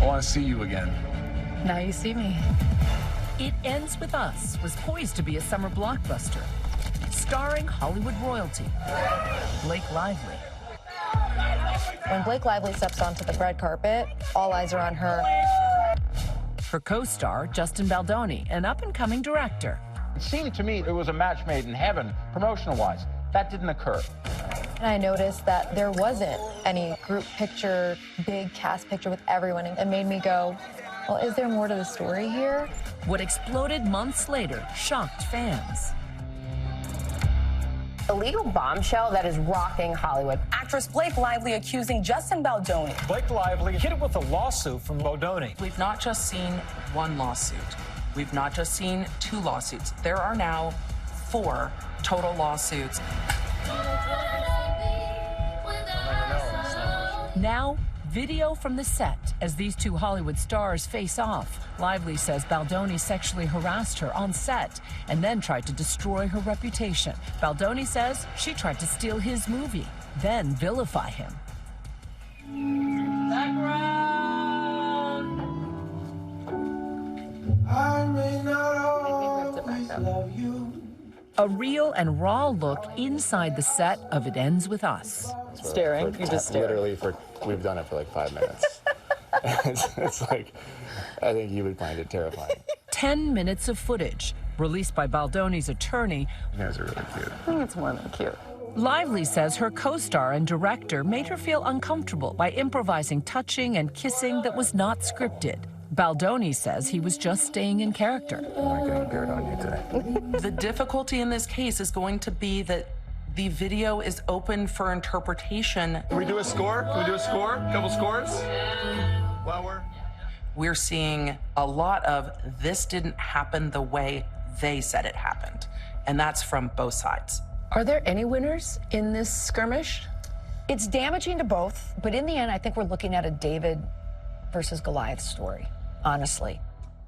I want to see you again. Now you see me. It Ends With Us was poised to be a summer blockbuster, starring Hollywood royalty, Blake Lively. When Blake Lively steps onto the red carpet, all eyes are on her. Her co-star, Justin Baldoni, an up-and-coming director. It seemed to me it was a match made in heaven, promotional-wise. That didn't occur. And I noticed that there wasn't any group picture, big cast picture with everyone. And it made me go, well, is there more to the story here? What exploded months later shocked fans. A legal bombshell that is rocking Hollywood. Actress Blake Lively accusing Justin Baldoni. Blake Lively hit it with a lawsuit from Baldoni. We've not just seen one lawsuit. We've not just seen 2 lawsuits. There are now 4 total lawsuits. Now, video from the set as these 2 Hollywood stars face off. Lively says Baldoni sexually harassed her on set and then tried to destroy her reputation. Baldoni says she tried to steal his movie, then vilify him. I may not always love you. A real and raw look inside the set of It Ends With Us. Staring, you just stare. Literally, we've done it for like 5 minutes. it's like, I think you would find it terrifying. 10 minutes of footage, released by Baldoni's attorney. You guys are really cute. I think it's more than cute. Lively says her co-star and director made her feel uncomfortable by improvising touching and kissing that was not scripted. Baldoni says he was just staying in character. I'm not getting beard on you today. The difficulty in this case is going to be that the video is open for interpretation. Can we do a score? Can we do a score? A couple scores? Well, We're seeing a lot of this didn't happen the way they said it happened. And that's from both sides. Are there any winners in this skirmish? It's damaging to both, but in the end, I think we're looking at a David versus Goliath story, honestly.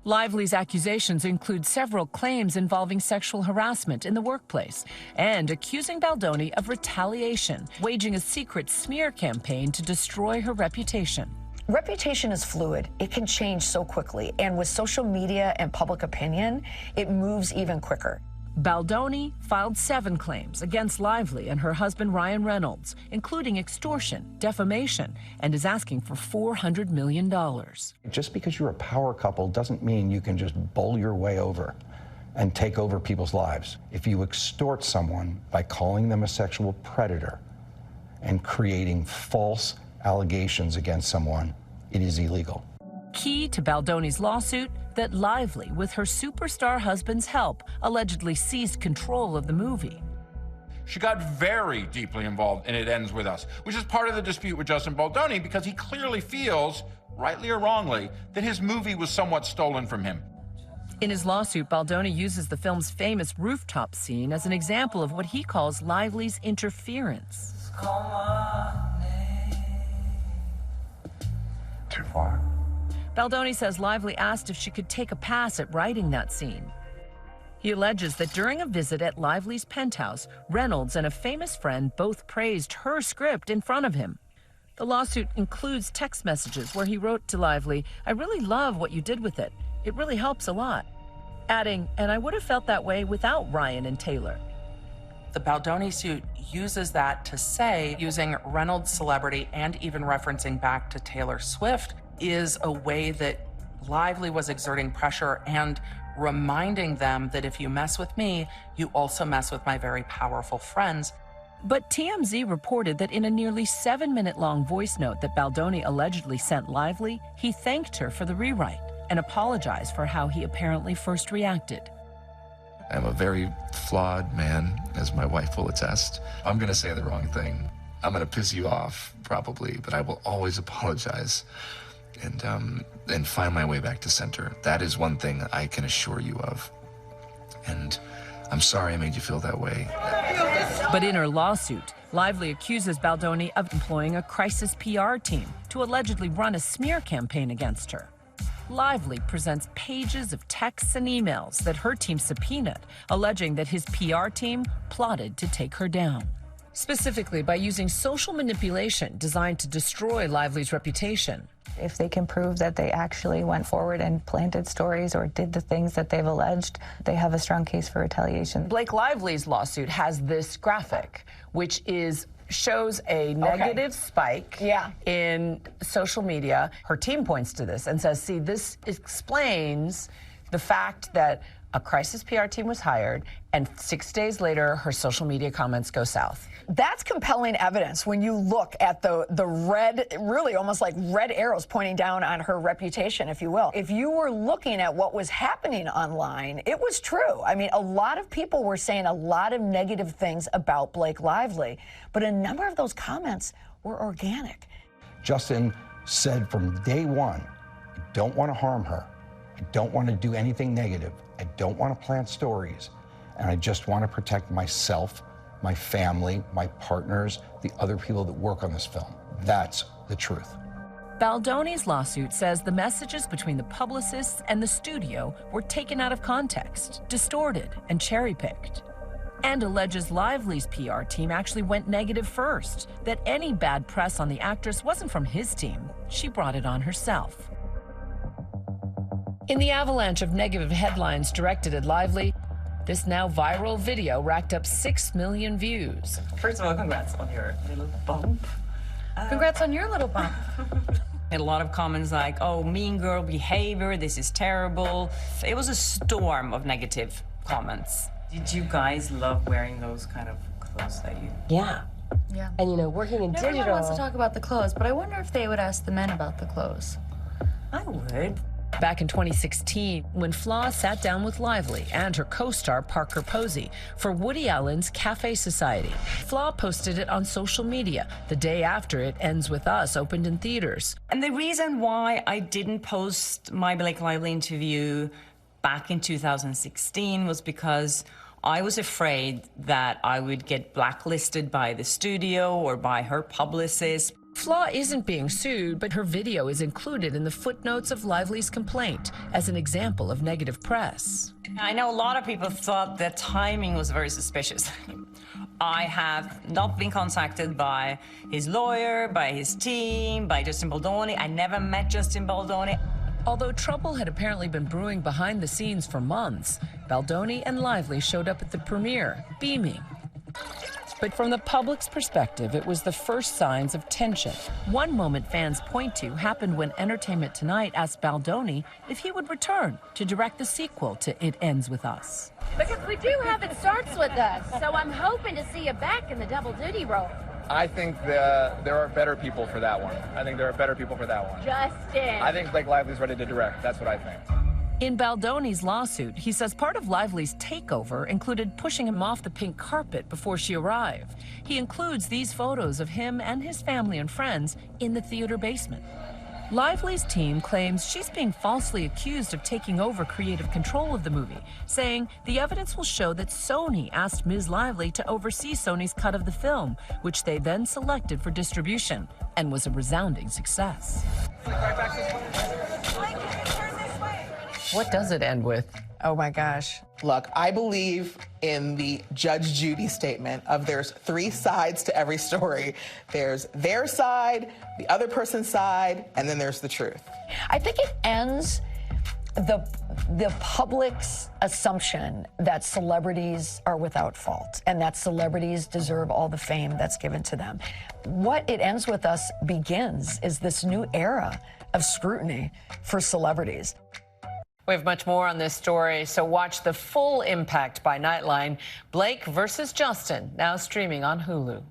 Lively's accusations include several claims involving sexual harassment in the workplace and accusing Baldoni of retaliation, waging a secret smear campaign to destroy her reputation. Reputation is fluid. It can change so quickly. And with social media and public opinion, it moves even quicker. Baldoni filed 7 claims against Lively and her husband Ryan Reynolds, including extortion, defamation, and is asking for $400 million. Just because you're a power couple doesn't mean you can just bowl your way over and take over people's lives. If you extort someone by calling them a sexual predator and creating false allegations against someone, it is illegal. Key to Baldoni's lawsuit, that Lively, with her superstar husband's help, allegedly seized control of the movie. She got very deeply involved in It Ends With Us, which is part of the dispute with Justin Baldoni because he clearly feels, rightly or wrongly, that his movie was somewhat stolen from him. In his lawsuit, Baldoni uses the film's famous rooftop scene as an example of what he calls Lively's interference. too far. Baldoni says Lively asked if she could take a pass at writing that scene. He alleges that during a visit at Lively's penthouse, Reynolds and a famous friend both praised her script in front of him. The lawsuit includes text messages where he wrote to Lively, "I really love what you did with it. It really helps a lot." Adding, "And I would have felt that way without Ryan and Taylor." The Baldoni suit uses that to say, using Reynolds' celebrity and even referencing back to Taylor Swift, is a way that Lively was exerting pressure and reminding them that if you mess with me, you also mess with my very powerful friends. But TMZ reported that in a nearly 7-minute-long voice note that Baldoni allegedly sent Lively, he thanked her for the rewrite and apologized for how he apparently first reacted. I'm a very flawed man, as my wife will attest. I'm going to say the wrong thing. I'm going to piss you off, probably, but I will always apologize and find my way back to center. That is one thing I can assure you of. And I'm sorry I made you feel that way. But in her lawsuit, Lively accuses Baldoni of employing a crisis PR team to allegedly run a smear campaign against her. Lively presents pages of texts and emails that her team subpoenaed, alleging that his PR team plotted to take her down. specifically by using social manipulation designed to destroy Lively's reputation. If they can prove that they actually went forward and planted stories or did the things that they've alleged, they have a strong case for retaliation. Blake Lively's lawsuit has this graphic, which shows a negative spike in social media. Her team points to this and says, see, this explains the fact that a crisis PR team was hired, and 6 days later, her social media comments go south. That's compelling evidence when you look at the red, really almost like red arrows pointing down on her reputation, if you will. If you were looking at what was happening online, it was true. I mean, a lot of people were saying a lot of negative things about Blake Lively, but a number of those comments were organic. Justin said from day one, I don't want to harm her. I don't want to do anything negative. I don't want to plant stories. And I just want to protect myself, my family, my partners, the other people that work on this film. That's the truth. Baldoni's lawsuit says the messages between the publicists and the studio were taken out of context, distorted, and cherry-picked. And alleges Lively's PR team actually went negative first, that any bad press on the actress wasn't from his team. She brought it on herself. In the avalanche of negative headlines directed at Lively, this now viral video racked up 6 million views. First of all, congrats on your little bump. Congrats on your little bump. And a lot of comments like, oh, mean girl behavior, this is terrible. It was a storm of negative comments. Did you guys love wearing those kind of clothes that you... Yeah. Yeah. And, you know, working in digital... Everyone wants to talk about the clothes, but I wonder if they would ask the men about the clothes. I would. Back in 2016, when Flaw sat down with Lively and her co-star Parker Posey for Woody Allen's Cafe Society, Flaw posted it on social media the day after It Ends With Us opened in theaters. And the reason why I didn't post my Blake Lively interview back in 2016 was because I was afraid that I would get blacklisted by the studio or by her publicist. Flaw isn't being sued, but her video is included in the footnotes of Lively's complaint as an example of negative press. I know a lot of people thought the timing was very suspicious. I have not been contacted by his lawyer, by his team, by Justin Baldoni. I never met Justin Baldoni. Although trouble had apparently been brewing behind the scenes for months, Baldoni and Lively showed up at the premiere, beaming. But from the public's perspective, it was the first signs of tension. One moment fans point to happened when Entertainment Tonight asked Baldoni if he would return to direct the sequel to It Ends With Us. Because we do have It Starts With Us, so I'm hoping to see you back in the double duty role. I think there are better people for that one. Justin. I think Blake Lively's ready to direct. That's what I think. In Baldoni's lawsuit, he says part of Lively's takeover included pushing him off the pink carpet before she arrived. He includes these photos of him and his family and friends in the theater basement. Lively's team claims she's being falsely accused of taking over creative control of the movie, saying the evidence will show that Sony asked Ms. Lively to oversee Sony's cut of the film, which they then selected for distribution, and was a resounding success. What does it end with? Oh my gosh. Look, I believe in the Judge Judy statement of there's 3 sides to every story. There's their side, the other person's side, and then there's the truth. I think it ends the public's assumption that celebrities are without fault and that celebrities deserve all the fame that's given to them. What It Ends With Us begins is this new era of scrutiny for celebrities. We have much more on this story, so watch The Full Impact by Nightline. Blake versus Justin, now streaming on Hulu.